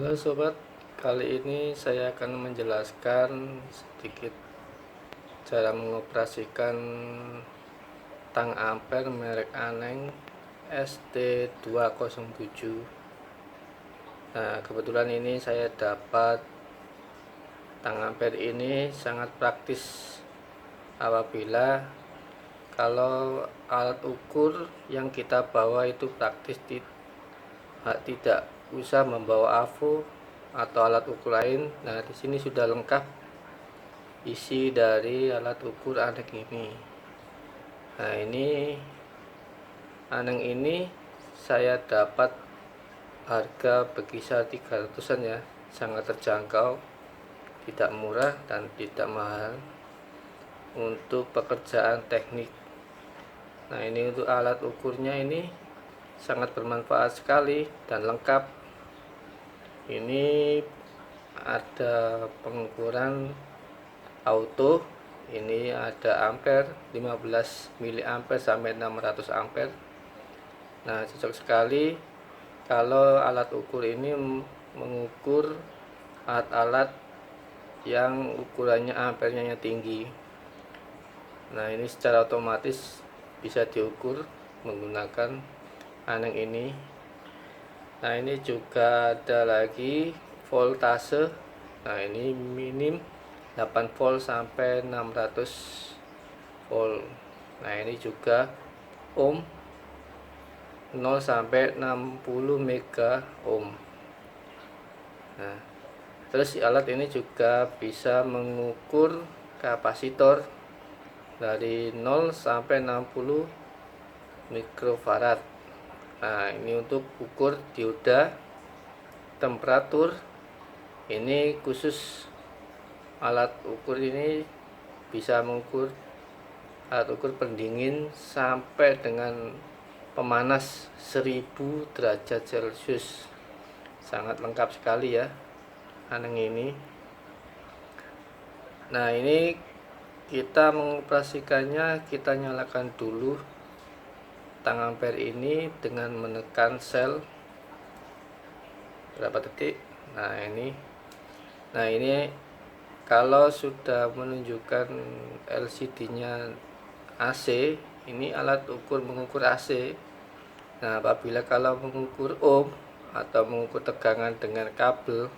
Halo sobat, kali ini saya akan menjelaskan sedikit cara mengoperasikan tang ampere merek Aneng ST207. Nah, kebetulan ini saya dapat tang ampere ini sangat praktis apabila kalau alat ukur yang kita bawa itu praktis, tidak usah membawa AVO atau alat ukur lain. Nah, di sini sudah lengkap isi dari alat ukur Aneng ini. Nah, ini Aneng ini saya dapat harga berkisar 300-an ya, sangat terjangkau, tidak murah dan tidak mahal untuk pekerjaan teknik. Nah, ini untuk alat ukurnya ini sangat bermanfaat sekali dan lengkap. Ini ada pengukuran auto, ini ada ampere 15 mA sampai 600 ampere. Nah, cocok sekali kalau alat ukur ini mengukur alat-alat yang ukurannya ampernya tinggi. Nah, ini secara otomatis bisa diukur menggunakan Aneng ini. Nah, ini juga ada lagi voltase. Nah, ini minim 8 volt sampai 600 volt. Nah, ini juga ohm 0 sampai 60 mega ohm. Nah, terus alat ini juga bisa mengukur kapasitor dari 0 sampai 60 mikrofarad. Nah, ini untuk ukur dioda, temperatur. Ini khusus alat ukur ini bisa mengukur alat ukur pendingin sampai dengan pemanas 1000 derajat Celcius. Sangat lengkap sekali ya Aneng ini. Nah, ini kita mengoperasikannya, kita nyalakan dulu tang ampere ini dengan menekan sel berapa detik. Nah ini kalau sudah menunjukkan LCD-nya AC, ini alat ukur mengukur AC. Nah, apabila kalau mengukur ohm atau mengukur tegangan dengan kabel,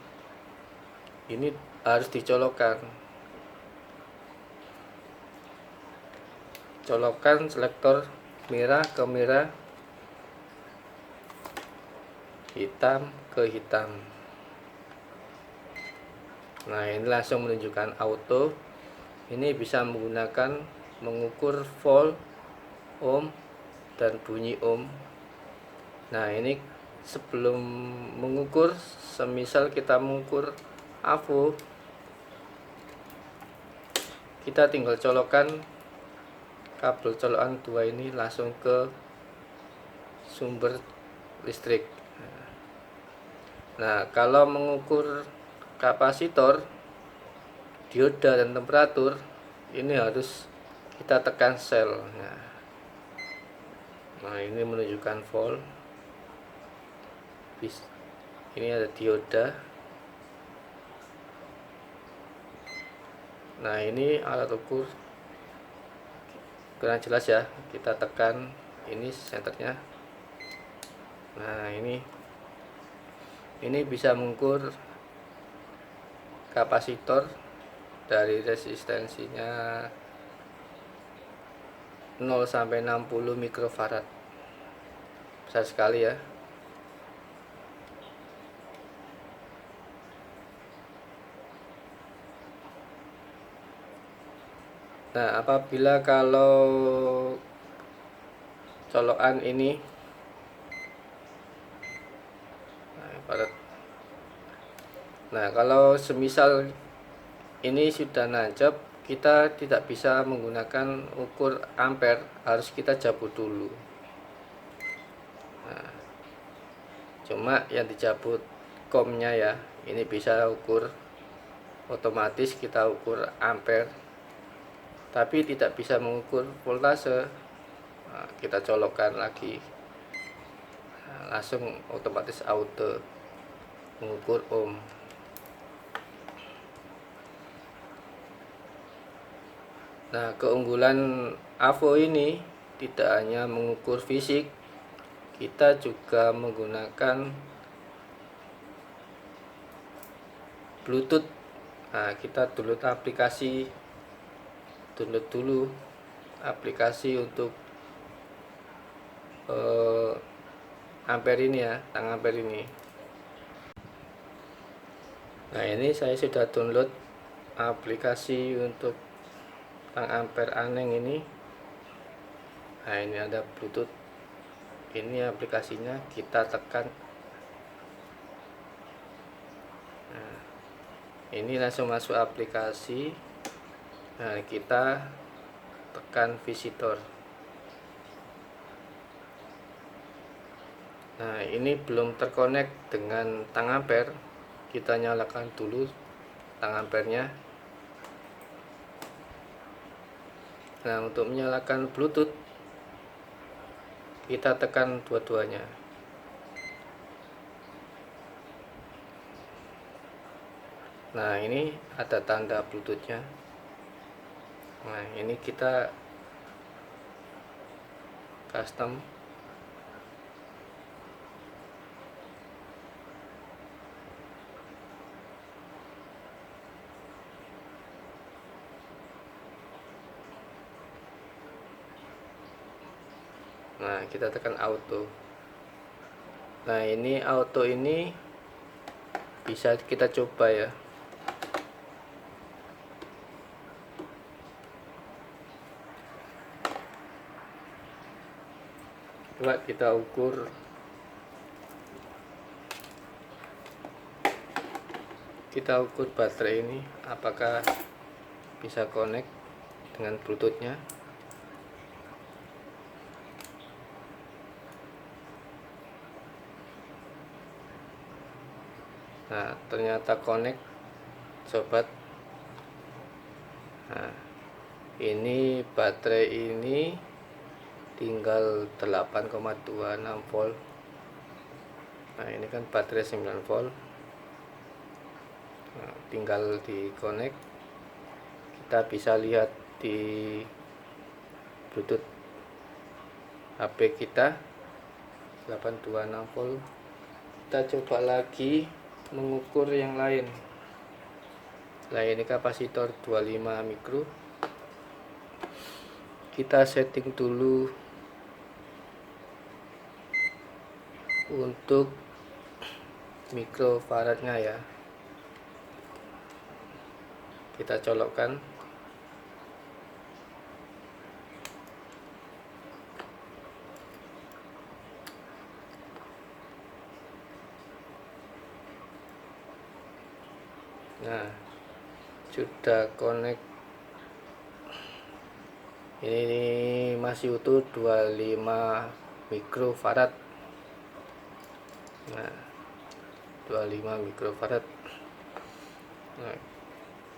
ini harus dicolokkan selektor merah ke merah, hitam ke hitam. Nah, ini langsung menunjukkan auto. Ini bisa menggunakan mengukur volt, ohm, dan bunyi ohm. Nah, ini sebelum mengukur, semisal kita mengukur AVO, kita tinggal colokkan kabel colokan 2 ini langsung ke sumber listrik. Nah, kalau mengukur kapasitor, dioda, dan temperatur, ini harus kita tekan sel. Nah, ini menunjukkan volt. Ini ada dioda. Nah, ini alat ukur kurang jelas ya, kita tekan ini senternya. Nah, ini bisa mengukur kapasitor dari resistensinya 0 sampai 60 mikrofarad. Besar sekali ya. Nah, apabila kalau colokan ini kalau semisal ini sudah nancep, kita tidak bisa menggunakan ukur ampere, harus kita cabut dulu. Nah, cuma yang dicabut komnya ya, ini bisa ukur otomatis, kita ukur ampere, tapi tidak bisa mengukur voltase. Nah, kita colokkan lagi, langsung otomatis auto. mengukur ohm. Nah, keunggulan AVO ini tidak hanya mengukur fisik, kita juga menggunakan Bluetooth. Nah, kita download dulu aplikasi untuk ampere ini ya, tang ampere ini. Nah, ini saya sudah download aplikasi untuk tang ampere aneng ini. Nah, ini ada Bluetooth. Ini aplikasinya, kita tekan. Nah, ini langsung masuk aplikasi. Nah, kita tekan visitor. Nah, ini belum terkonek dengan tang ampere. Kita nyalakan dulu tang ampernya. Nah, untuk menyalakan Bluetooth, kita tekan dua-duanya. Nah, ini ada tanda Bluetoothnya. Nah, ini kita custom. Nah, kita tekan auto. Nah, ini auto ini bisa kita coba ya. Coba kita ukur. Kita ukur baterai ini apakah bisa connect dengan Bluetoothnya. Nah, ternyata connect, sobat. Nah, ini baterai ini tinggal 8,26 volt. Nah, ini kan baterai 9 volt. Nah, tinggal di connect. Kita bisa lihat di Bluetooth HP kita 826 volt. Kita coba lagi mengukur yang lain. Nah, ini kapasitor 25 mikro. Kita setting dulu untuk mikrofaradnya ya. Kita colokkan. Nah, sudah connect. Ini masih utuh 25 mikrofarad. Nah, 25 mikrofarad. Nah,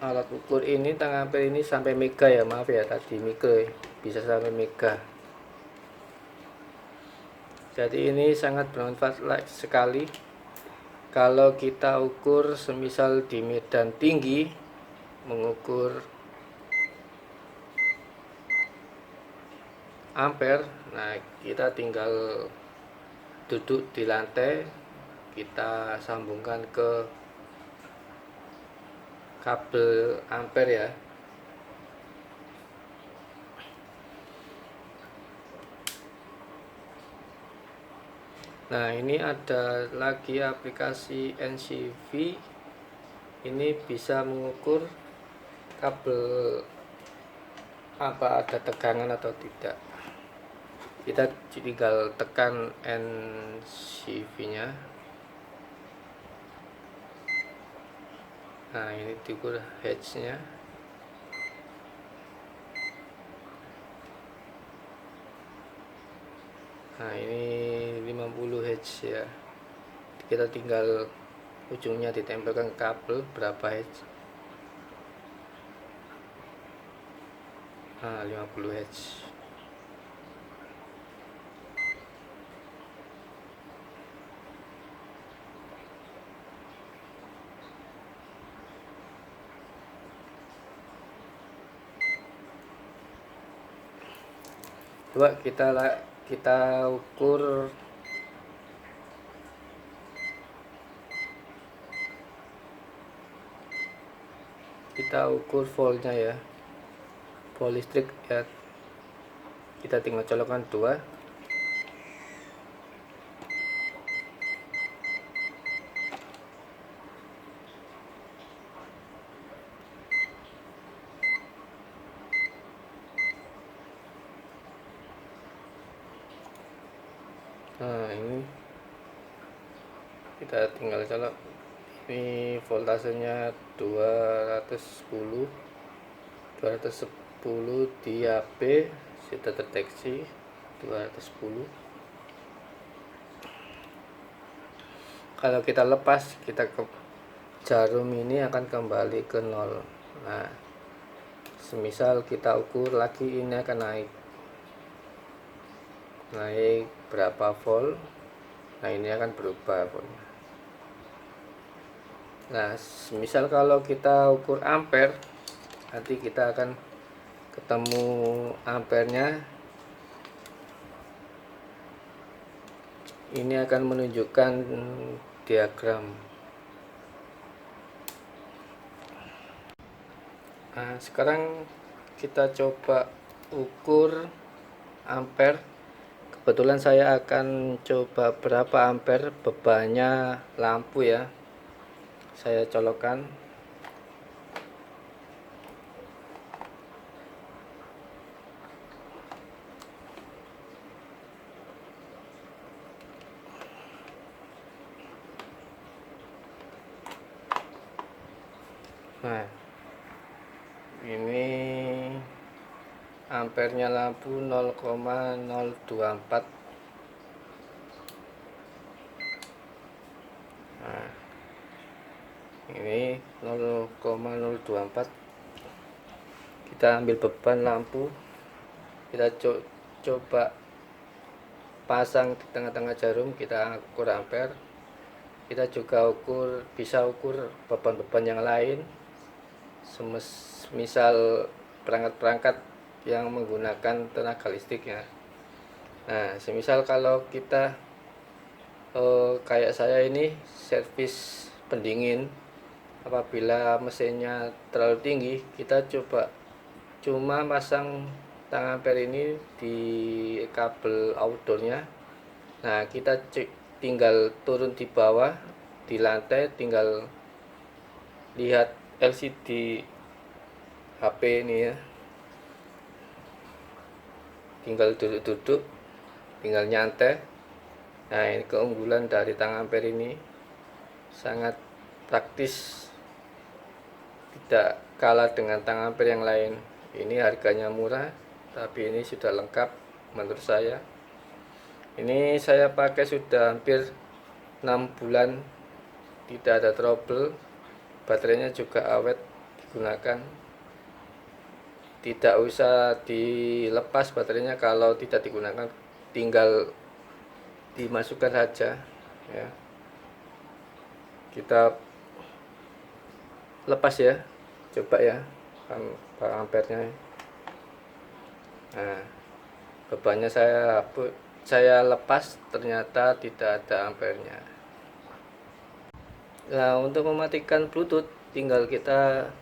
alat ukur ini tang ampere ini sampai mega ya, maaf ya, tadi mikro bisa sampai mega. Jadi ini sangat bermanfaat sekali kalau kita ukur semisal di medan tinggi, mengukur ampere. Nah, kita tinggal duduk di lantai, kita sambungkan ke kabel ampere ya. Nah, ini ada lagi aplikasi NCV. Ini bisa mengukur kabel apa ada tegangan atau tidak. Kita tinggal tekan NCV nya. Nah, ini diukur hertz nya. Nah, ini 50 Hz ya. Kita tinggal ujungnya ditempelkan ke kabel berapa Hz. Nah, 50 Hz. Coba kita ukur voltnya ya, volt listrik ya. Kita tinggal colokkan 2. Nah, ini kita tinggal colok. Ini voltasenya 210 di HP sudah terdeteksi 210. Kalau kita lepas, kita ke jarum ini akan kembali ke 0. Nah, semisal kita ukur lagi, ini akan naik berapa volt. Nah, ini akan berubah voltnya. Nah, semisal kalau kita ukur ampere, nanti kita akan ketemu ampernya. Ini akan menunjukkan diagram. Nah, sekarang kita coba ukur ampere. Kebetulan saya akan coba berapa ampere bebannya lampu ya. Saya colokkan. Nah, ini ampernya lampu 0,024. Nah, ini 0,024. Kita ambil beban lampu, kita coba pasang di tengah-tengah jarum, kita ukur ampere. Kita juga bisa ukur beban-beban yang lain, misal perangkat-perangkat yang menggunakan tenaga listrik ya. Nah, semisal kalau kita kayak saya ini servis pendingin, apabila mesinnya terlalu tinggi, kita cuma pasang tang ampere ini di kabel outdoornya. Nah, kita tinggal turun di bawah di lantai, tinggal lihat LCD HP ini ya, tinggal duduk-duduk, tinggal nyantai. Nah, ini keunggulan dari tang ampere ini, sangat praktis, tidak kalah dengan tang ampere yang lain. Ini harganya murah, tapi ini sudah lengkap menurut saya. Ini saya pakai sudah hampir 6 bulan, tidak ada trouble. Baterainya juga awet digunakan, tidak usah dilepas baterainya. Kalau tidak digunakan, tinggal dimasukkan saja ya. Kita lepas ya, coba ya ampernya. Nah, bebannya saya lepas, ternyata tidak ada ampernya. Nah, untuk mematikan Bluetooth, tinggal kita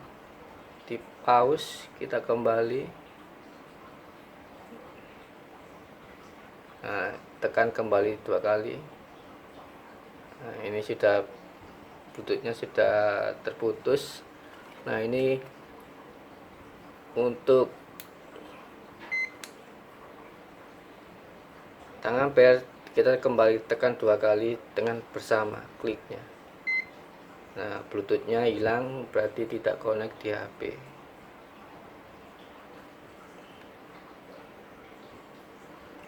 di pause, kita kembali. Nah, tekan kembali 2 kali. Nah, ini sudah Bluetoothnya sudah terputus. Nah, ini untuk tang ampere, kita kembali tekan 2 kali dengan bersama kliknya. Nah, Bluetoothnya hilang, berarti tidak connect di HP.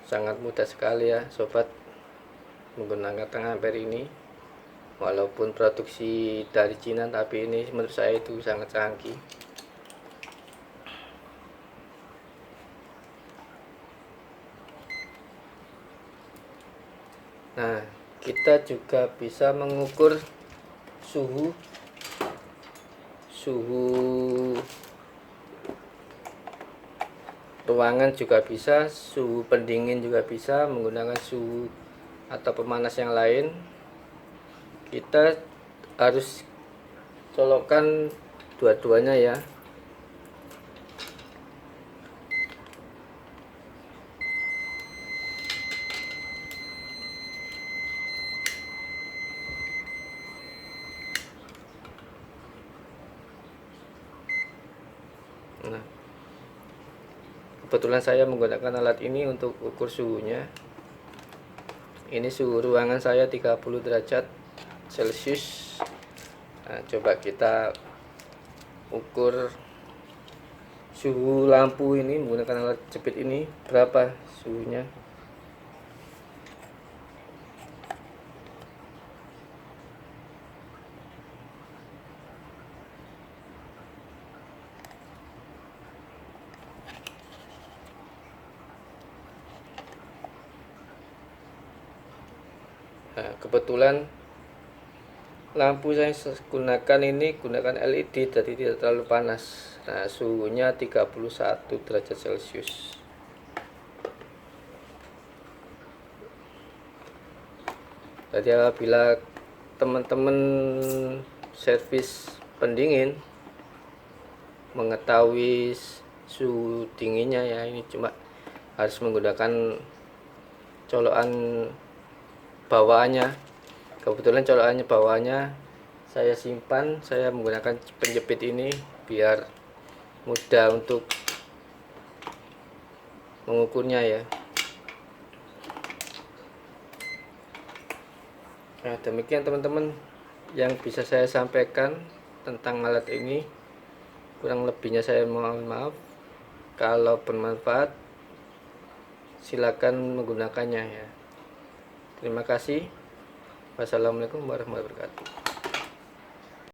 Sangat mudah sekali ya sobat menggunakan tang ampere ini. Walaupun produksi dari Cina, tapi ini menurut saya itu sangat canggih. Nah, kita juga bisa mengukur suhu ruangan juga bisa, suhu pendingin juga bisa, menggunakan suhu atau pemanas yang lain. Kita harus colokkan dua-duanya ya. Nah, kebetulan saya menggunakan alat ini untuk ukur suhunya. Ini suhu ruangan saya 30 derajat Celcius. Nah, coba kita ukur suhu lampu ini menggunakan alat jepit ini berapa suhunya. Nah, kebetulan lampu saya gunakan ini gunakan LED, jadi tidak terlalu panas. Nah, suhunya 31 derajat Celcius. Jadi apabila teman-teman servis pendingin mengetahui suhu dinginnya ya, ini cuma harus menggunakan colokan bawaannya. Kebetulan colokannya bawaannya saya simpan, saya menggunakan penjepit ini biar mudah untuk mengukurnya ya. Nah, demikian teman-teman yang bisa saya sampaikan tentang alat ini. Kurang lebihnya saya mohon maaf. Kalau bermanfaat silakan menggunakannya ya. Terima kasih. Wassalamualaikum warahmatullahi wabarakatuh.